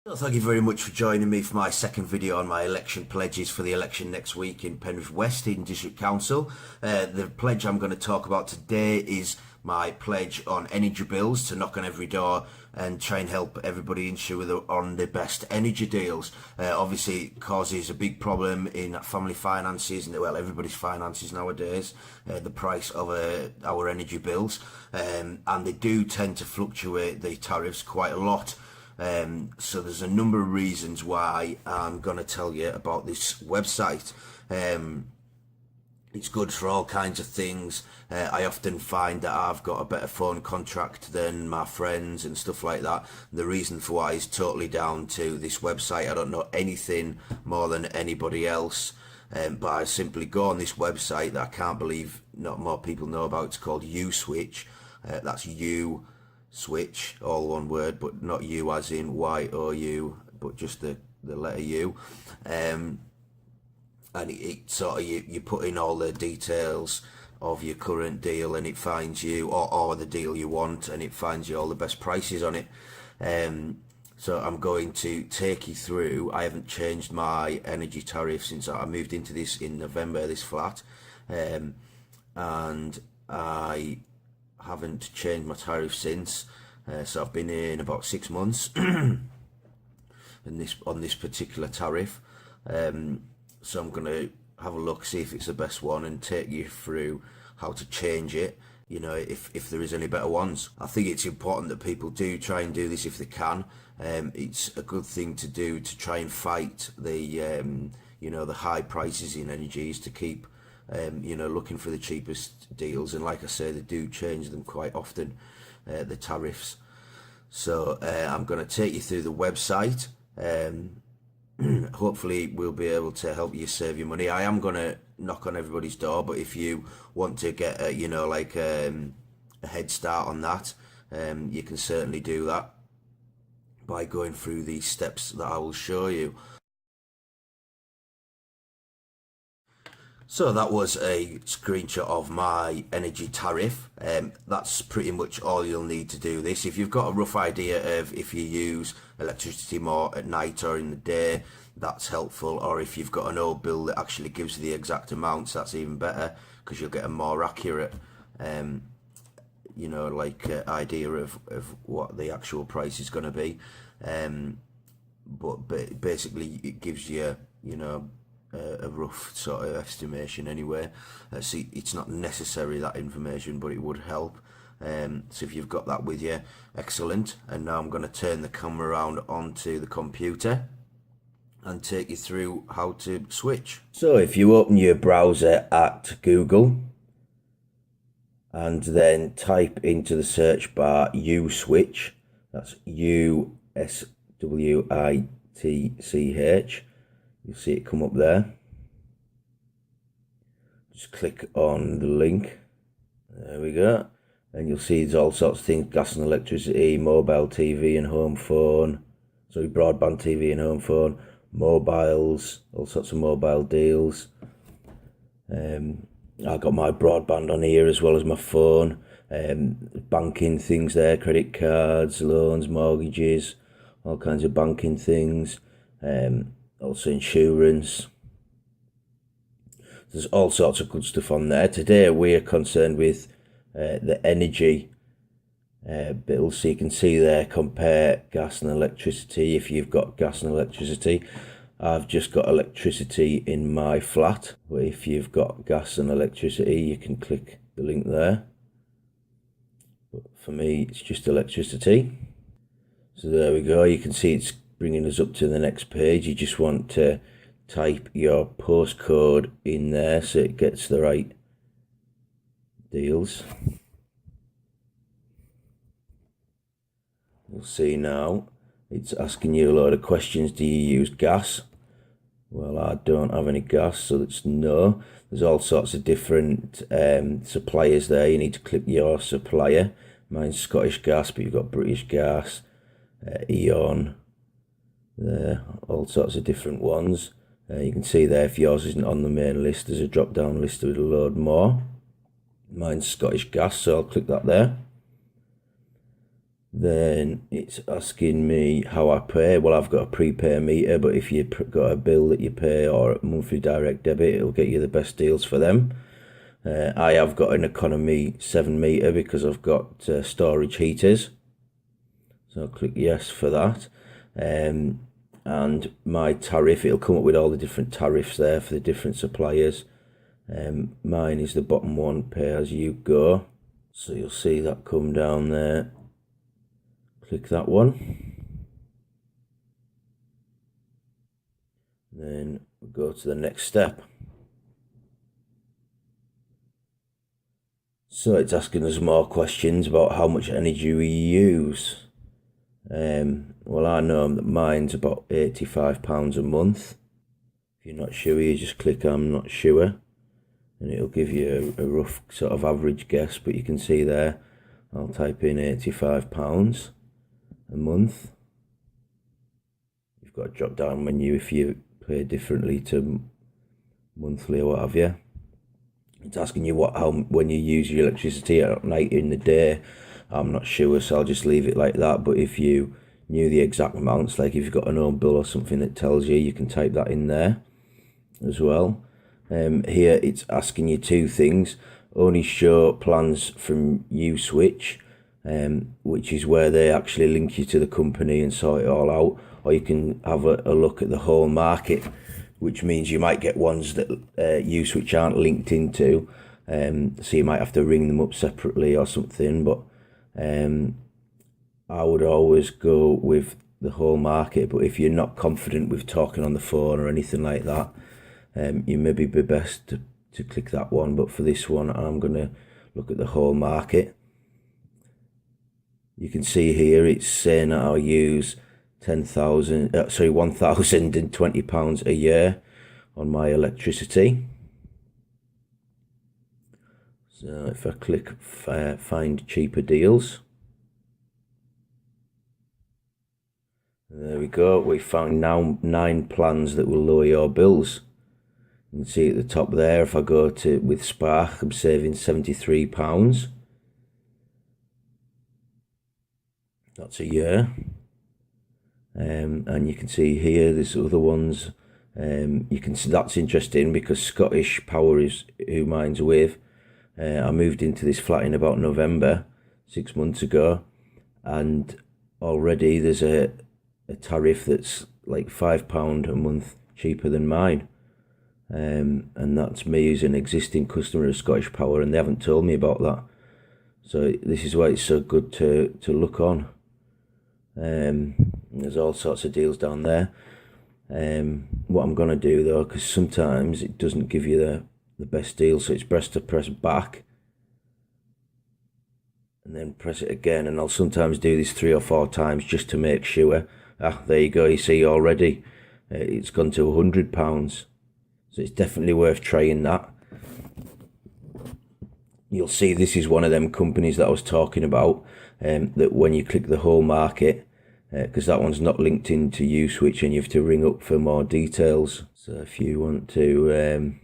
Well, thank you very much for joining me for my second video on my election pledges for the election next week in Penrith West in District Council. The pledge I'm going to talk about today is my pledge on energy bills, to knock on every door and try and help everybody ensure on the best energy deals. Obviously it causes a big problem in family finances and, well, everybody's finances nowadays, the price of our energy bills, and they do tend to fluctuate the tariffs quite a lot. So there's a number of reasons why I'm going to tell you about this website. It's good for all kinds of things. I often find that I've got a better phone contract than my friends and stuff like that. The reason for why is totally down to this website. I don't know anything more than anybody else, but I simply go on this website that I can't believe not more people know about. It's called U-Switch. That's U Switch, all one word, but not you as in Y-O-U, but just the letter U. And it sort of, you put in all the details of your current deal and it finds you, or the deal you want, and it finds you all the best prices on it. So I'm going to take you through. I haven't changed my energy tariff since I moved into this in November, this flat, and I haven't changed my tariff since, so I've been in about 6 months on this particular tariff. So I'm going to have a look, see if it's the best one, and take you through how to change it, you know, if there is any better ones. I think it's important that people do try and do this if they can. It's a good thing to do to try and fight the you know, the high prices in energies, to keep you know, looking for the cheapest deals. And like I say, they do change them quite often, the tariffs. So I'm going to take you through the website. Hopefully we'll be able to help you save your money. I am going to knock on everybody's door, but if you want to get you know, like a head start on that, you can certainly do that by going through these steps that I will show you. So that was a screenshot of my energy tariff. That's pretty much all you'll need to do this. If you've got a rough idea of if you use electricity more at night or in the day, that's helpful. Or if you've got an old bill that actually gives the exact amounts, that's even better, because you'll get a more accurate you know, like idea of what the actual price is going to be. But basically it gives you, you know, a rough sort of estimation anyway. See, it's not necessary, that information, but it would help. So if you've got that with you, excellent. And now I'm going to turn the camera around onto the computer and take you through how to switch. So if you open your browser at Google and then type into the search bar U-Switch, that's U-S-W-I-T-C-H, you'll see it come up there. Just click on the link. There we go. And you'll see there's all sorts of things: gas and electricity, mobile TV and home phone. Sorry, broadband TV and home phone. Mobiles, all sorts of mobile deals. I've got my broadband on here as well as my phone. Banking things there, credit cards, loans, mortgages, all kinds of banking things. Also insurance. There's all sorts of good stuff on there. Today we are concerned with the energy bills. So you can see there, compare gas and electricity. If you've got gas and electricity, I've just got electricity in my flat. But if you've got gas and electricity, you can click the link there. But for me, it's just electricity. So there we go. You can see it's bringing us up to the next page. You just want to type your postcode in there so it gets the right deals. You'll see now it's asking you a load of questions. Do you use gas? Well, I don't have any gas, so it's no. There's all sorts of different suppliers there. You need to click your supplier. Mine's Scottish Gas, but you've got British Gas, Eon, there, all sorts of different ones. You can see there, if yours isn't on the main list, there's a drop down list with a load more. Mine's Scottish Gas, so I'll click that there. Then it's asking me how I pay. Well, I've got a prepay meter, but if you've got a bill that you pay or a monthly direct debit, it'll get you the best deals for them. I have got an economy 7 meter because I've got storage heaters. So I'll click yes for that. And my tariff, it'll come up with all the different tariffs there for the different suppliers. Mine is the bottom one, pay as you go. So you'll see that come down there. Click that one. Then we'll go to the next step. So it's asking us more questions about how much energy we use. Well, I know that mine's about £85 a month. If you're not sure, you just click I'm not sure, and it'll give you a rough sort of average guess, but you can see there, I'll type in £85 a month. You've got a drop down menu if you pay differently to monthly or what have you. It's asking you when you use your electricity at night, in the day. I'm not sure, so I'll just leave it like that. But if you knew the exact amounts, like if you've got an own bill or something that tells you, you can type that in there as well. Here it's asking you two things. Only show plans from U-Switch, which is where they actually link you to the company and sort it all out. Or you can have a look at the whole market, which means you might get ones that U-Switch aren't linked into. So you might have to ring them up separately or something. But I would always go with the whole market. But if you're not confident with talking on the phone or anything like that, you maybe be best to click that one. But for this one, I'm going to look at the whole market. You can see here it's saying that I'll use £1,020 a year on my electricity. So if I click find cheaper deals, there we go. We found now 9 plans that will lower your bills. You can see at the top there, if I go to with Spark, I'm saving £73. That's a year. And you can see here there's other ones. You can see that's interesting because Scottish Power is who mine's with. I moved into this flat in about November, 6 months ago, and already there's a tariff that's like £5 a month cheaper than mine. And that's me as an existing customer of Scottish Power, and they haven't told me about that. So this is why it's so good to look on. There's all sorts of deals down there. What I'm going to do though, because sometimes it doesn't give you the best deal, so it's best to press back and then press it again, and I'll sometimes do this 3 or 4 times just to make sure. There you go, you see already it's gone to £100, so it's definitely worth trying that. You'll see this is one of them companies that I was talking about, that when you click the whole market, because that one's not linked into U-Switch and you have to ring up for more details. So if you want to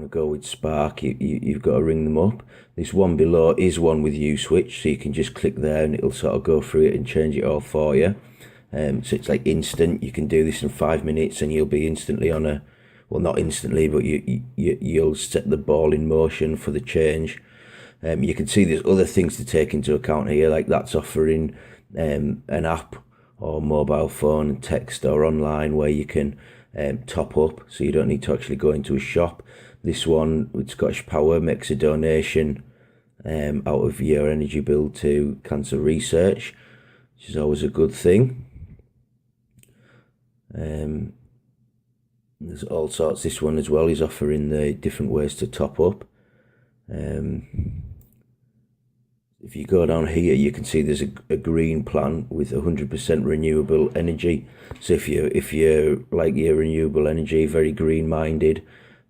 go with Spark, you've got to ring them up. This one below is one with U-Switch, so you can just click there and it'll sort of go through it and change it all for you. So it's like instant. You can do this in 5 minutes and you'll be instantly on a, well, not instantly, but you'll set the ball in motion for the change. You can see there's other things to take into account here, like that's offering an app or mobile phone, text or online where you can top up, so you don't need to actually go into a shop. This one with Scottish Power makes a donation out of your energy bill to cancer research, which is always a good thing. There's all sorts. This one as well is offering the different ways to top up. If you go down here, you can see there's a green plan with 100% renewable energy. So if you're like your renewable energy, very green minded,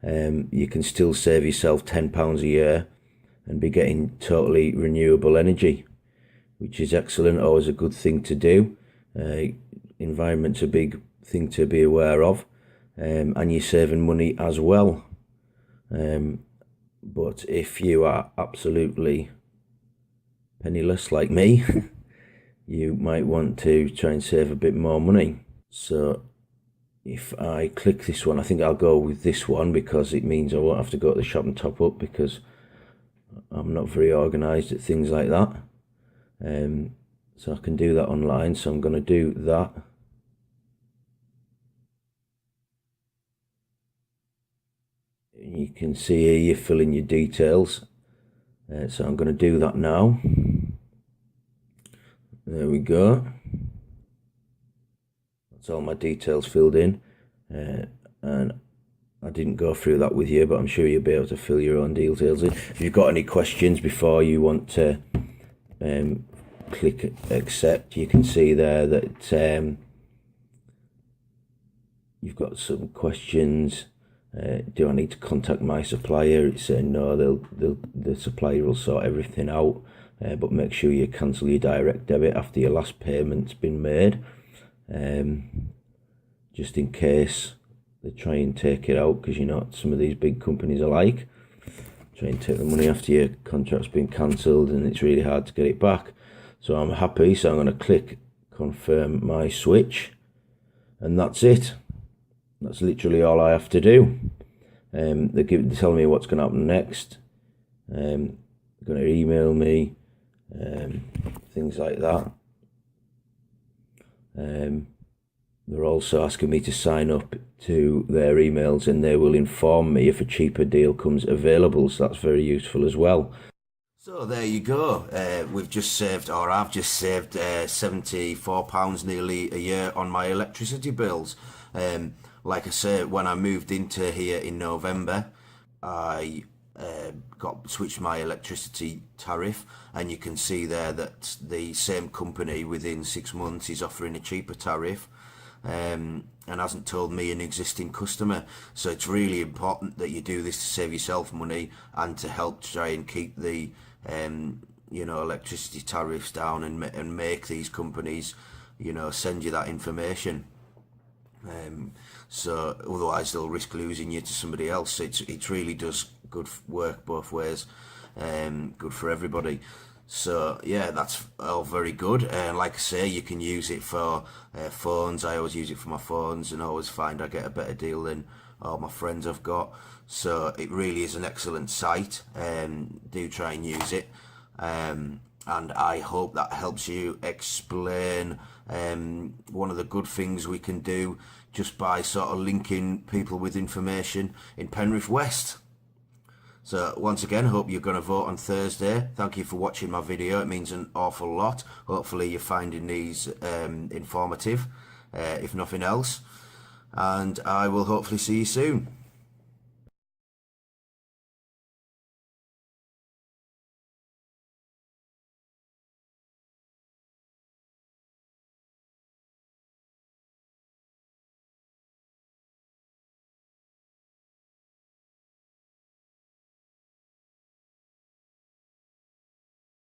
you can still save yourself £10 a year and be getting totally renewable energy, which is excellent. Always a good thing to do. Environment's a big thing to be aware of, and you're saving money as well. But if you are absolutely penniless like me, you might want to try and save a bit more money. So if I click this one, I think I'll go with this one because it means I won't have to go to the shop and top up, because I'm not very organised at things like that. So I can do that online, so I'm going to do that. You can see here you fill in your details, so I'm going to do that now. There we go. That's all my details filled in, and I didn't go through that with you, but I'm sure you'll be able to fill your own details in. If you've got any questions before you want to click accept, you can see there that you've got some questions. Do I need to contact my supplier? It's saying no, the supplier will sort everything out, but make sure you cancel your direct debit after your last payment's been made, just in case they try and take it out, because you know what some of these big companies are like. Try and take the money after your contract's been cancelled, and it's really hard to get it back. So I'm happy, so I'm going to click confirm my switch, and that's it. That's literally all I have to do. They're telling me what's going to happen next. They're going to email me, things like that. They're also asking me to sign up to their emails, and they will inform me if a cheaper deal comes available, so that's very useful as well. So there you go. We've just saved, or I've just saved £74 nearly a year on my electricity bills. Like I say, when I moved into here in November, I switched my electricity tariff, and you can see there that the same company within 6 months is offering a cheaper tariff, and hasn't told me, an existing customer. So it's really important that you do this to save yourself money and to help try and keep the electricity tariffs down, and make these companies send you that information. So otherwise they'll risk losing you to somebody else. It really does good work both ways, good for everybody. So yeah, that's all very good. And like I say, you can use it for phones. I always use it for my phones, and I always find I get a better deal than all my friends have got. So it really is an excellent site. Do try and use it. And I hope that helps you explain one of the good things we can do just by sort of linking people with information in Penrith West. So once again, hope you're going to vote on Thursday. Thank you for watching my video. It means an awful lot. Hopefully you're finding these informative, if nothing else. And I will hopefully see you soon.